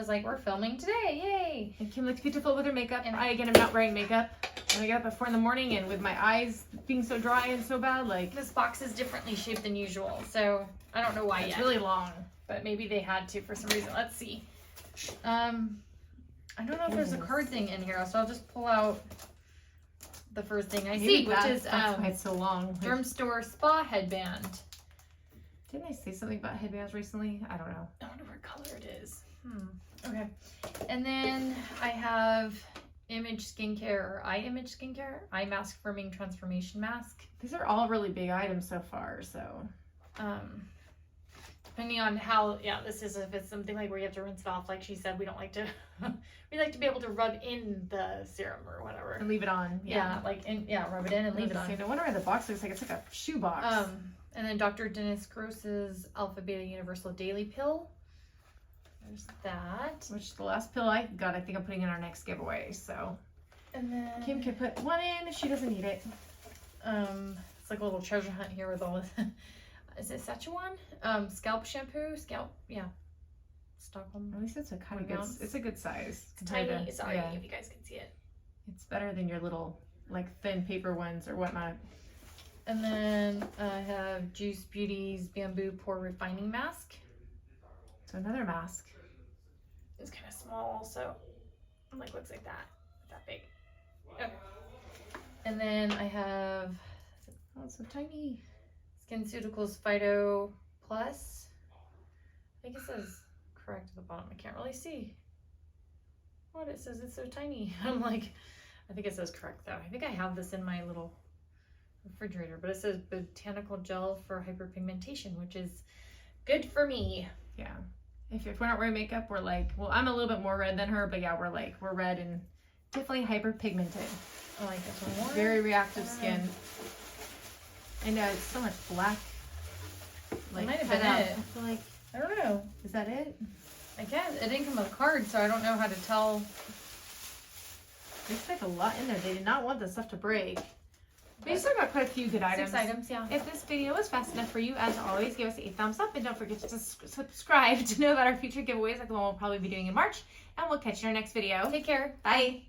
like, we're filming today, yay! And Kim looks beautiful with her makeup. And I, again, am not wearing makeup. And I got up at 4 in the morning, and with my eyes being so dry and so bad, like... This box is differently shaped than usual, so I don't know why yet. It's really long. But maybe they had to for some reason. Let's see. I don't know if there's a card thing in here, so I'll just pull out the first thing I see, which is that's why it's so long. Derm Store Spa headband. Didn't I say something about headbands recently? I don't know. I wonder what color it is. Okay. And then I have Image Skincare, Eye Image Skincare, Eye Mask Firming Transformation Mask. These are all really big items so far, so. Depending on how, this is, if it's something like where you have to rinse it off, like she said, we don't like to, we like to be able to rub in the serum or whatever. And leave it on. Rub it in and leave it on. No wonder why the box looks like it's like a shoe box. And then Dr. Dennis Gross's Alpha Beta Universal Daily Pill. There's that. Which the last pill I got, I think I'm putting in our next giveaway, so. And then Kim can put one in if she doesn't need it. It's like a little treasure hunt here with all this. Is it Szechuan? Scalp shampoo? Stockholm. At least it's a kind of good, it's a good size. It's tiny. Sorry if you guys can see it. It's better than your little, like, thin paper ones or whatnot. And then I have Juice Beauty's Bamboo Pore Refining Mask. So another mask. It's kind of small, so like looks like that big. Okay. And then I have, oh, it's so tiny. SkinCeuticals Phyto Plus. I think it says correct at the bottom. I can't really see what it says. It's so tiny. I'm like, I think it says correct though. I think I have this in my little refrigerator, but it says botanical gel for hyperpigmentation, which is good for me. Yeah. If we're not wearing makeup, we're like, well, I'm a little bit more red than her, but yeah, we're red and definitely hyperpigmented. I like this one more. Very reactive skin. I know, it's so much black. Like, might have been it. I feel like, I don't know. Is that it? I guess. It didn't come with a card, so I don't know how to tell. There's like a lot in there. They did not want this stuff to break. We still got quite a few good items. 6 items, yeah. If this video was fast enough for you, as always, give us a thumbs up and don't forget to subscribe to know about our future giveaways like the one we'll probably be doing in March. And we'll catch you in our next video. Take care. Bye.